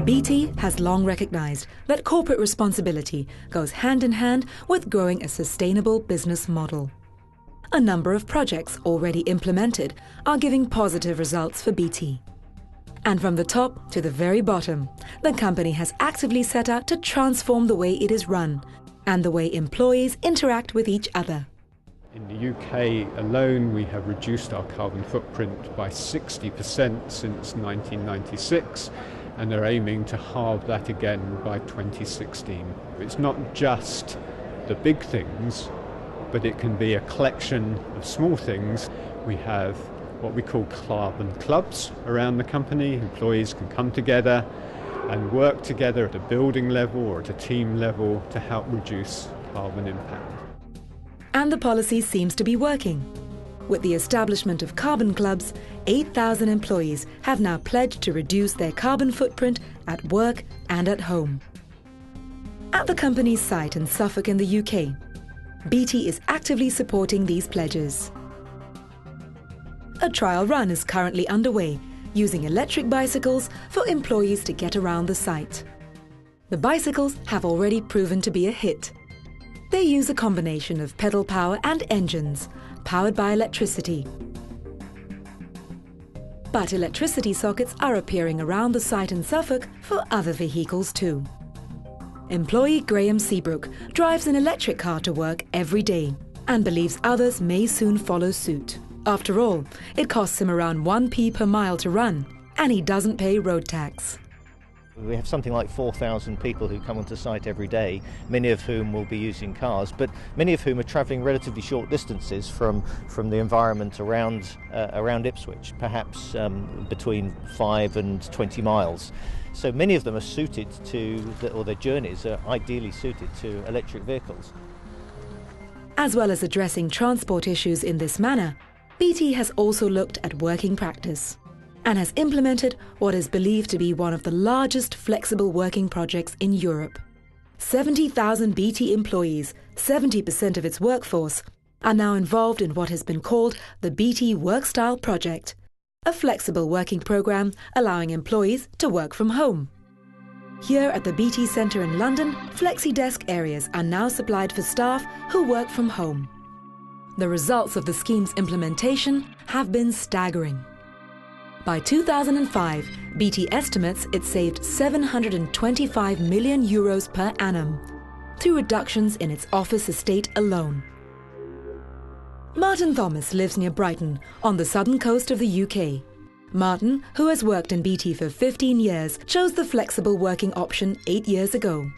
BT has long recognised that corporate responsibility goes hand in hand with growing a sustainable business model. A number of projects already implemented are giving positive results for BT. And from the top to the very bottom, the company has actively set out to transform the way it is run and the way employees interact with each other. In the UK alone, we have reduced our carbon footprint by 60% since 1996, and are aiming to halve that again by 2016. It's not just the big things, but it can be a collection of small things. We have what we call carbon clubs around the company. Employees can come together and work together at a building level or at a team level to help reduce carbon impact. And the policy seems to be working. With the establishment of carbon clubs, 8,000 employees have now pledged to reduce their carbon footprint at work and at home. At the company's site in Suffolk in the UK, BT is actively supporting these pledges. A trial run is currently underway, using electric bicycles for employees to get around the site. The bicycles have already proven to be a hit. They use a combination of pedal power and engines, powered by electricity. But electricity sockets are appearing around the site in Suffolk for other vehicles too. Employee Graham Seabrook drives an electric car to work every day and believes others may soon follow suit. After all, it costs him around 1p per mile to run, and he doesn't pay road tax. We have something like 4,000 people who come onto site every day, many of whom will be using cars, but many of whom are travelling relatively short distances from the environment around Ipswich, perhaps between 5 and 20 miles. So many of them are suited to, or their journeys are ideally suited to electric vehicles. As well as addressing transport issues in this manner, BT has also looked at working practice and has implemented what is believed to be one of the largest flexible working projects in Europe. 70,000 BT employees, 70% of its workforce, are now involved in what has been called the BT Workstyle Project, a flexible working program allowing employees to work from home. Here at the BT Centre in London, flexi-desk areas are now supplied for staff who work from home. The results of the scheme's implementation have been staggering. By 2005, BT estimates it saved €725 million per annum through reductions in its office estate alone. Martin Thomas lives near Brighton, on the southern coast of the UK. Martin, who has worked in BT for 15 years, chose the flexible working option 8 years ago.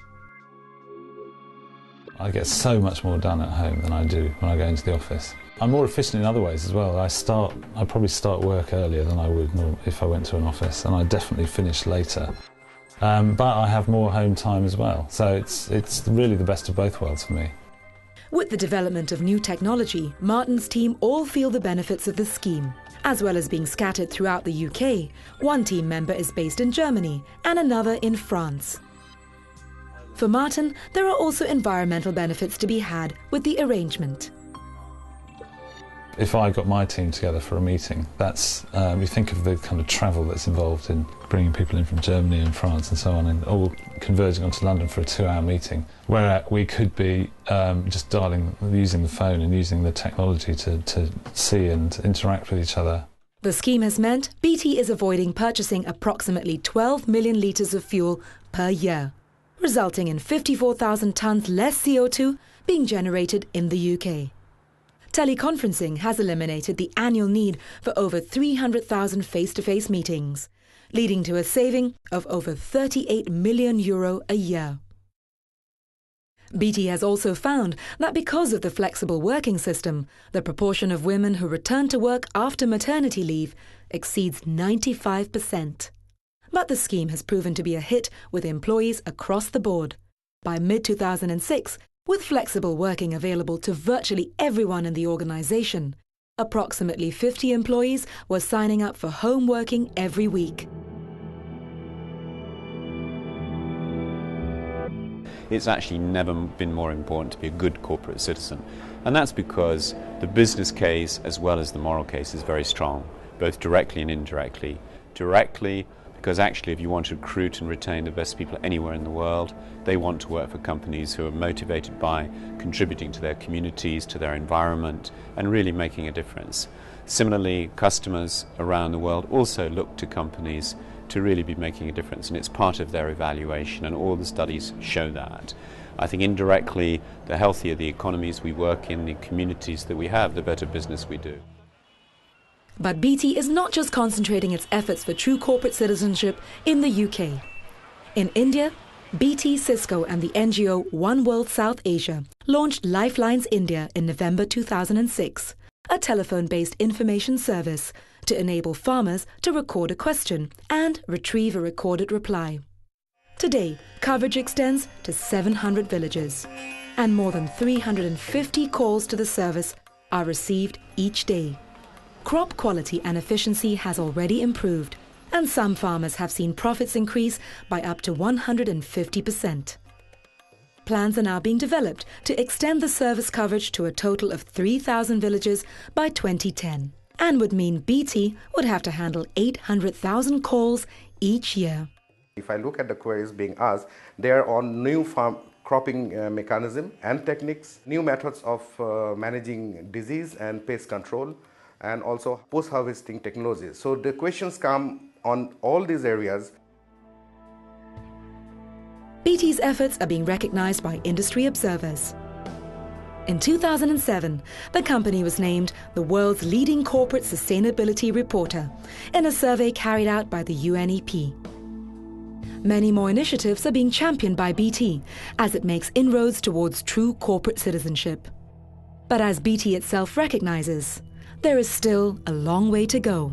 I get so much more done at home than I do when I go into the office. I'm more efficient in other ways as well. I probably start work earlier than I would if I went to an office, and I definitely finish later. But I have more home time as well, so it's really the best of both worlds for me. With the development of new technology, Martin's team all feel the benefits of the scheme. As well as being scattered throughout the UK, one team member is based in Germany and another in France. For Martin, there are also environmental benefits to be had with the arrangement. If I got my team together for a meeting, that's you think of the kind of travel that's involved in bringing people in from Germany and France and so on, and all converging onto London for a 2-hour meeting, where we could be just using the phone and using the technology to see and interact with each other. The scheme has meant BT is avoiding purchasing approximately 12 million litres of fuel per year, resulting in 54,000 tonnes less CO2 being generated in the UK. Teleconferencing has eliminated the annual need for over 300,000 face-to-face meetings, leading to a saving of over €38 million a year. BT has also found that because of the flexible working system, the proportion of women who return to work after maternity leave exceeds 95%. But the scheme has proven to be a hit with employees across the board. By mid-2006, with flexible working available to virtually everyone in the organisation, approximately 50 employees were signing up for home working every week. It's actually never been more important to be a good corporate citizen. And that's because the business case as well as the moral case is very strong, both directly and indirectly. Directly, Because actually, if you want to recruit and retain the best people anywhere in the world, they want to work for companies who are motivated by contributing to their communities, to their environment, and really making a difference. Similarly, customers around the world also look to companies to really be making a difference, and it's part of their evaluation, and all the studies show that. I think indirectly, the healthier the economies we work in, the communities that we have, the better business we do. But BT is not just concentrating its efforts for true corporate citizenship in the UK. In India, BT, Cisco and the NGO One World South Asia launched Lifelines India in November 2006, a telephone-based information service to enable farmers to record a question and retrieve a recorded reply. Today, coverage extends to 700 villages, and more than 350 calls to the service are received each day. Crop quality and efficiency has already improved, and some farmers have seen profits increase by up to 150%. Plans are now being developed to extend the service coverage to a total of 3,000 villages by 2010, and would mean BT would have to handle 800,000 calls each year. If I look at the queries being asked, they are on new farm cropping mechanism and techniques, new methods of managing disease and pest control, and also post-harvesting technologies. So the questions come on all these areas. BT's efforts are being recognized by industry observers. In 2007, the company was named the world's leading corporate sustainability reporter in a survey carried out by the UNEP. Many more initiatives are being championed by BT as it makes inroads towards true corporate citizenship. But as BT itself recognizes, there is still a long way to go.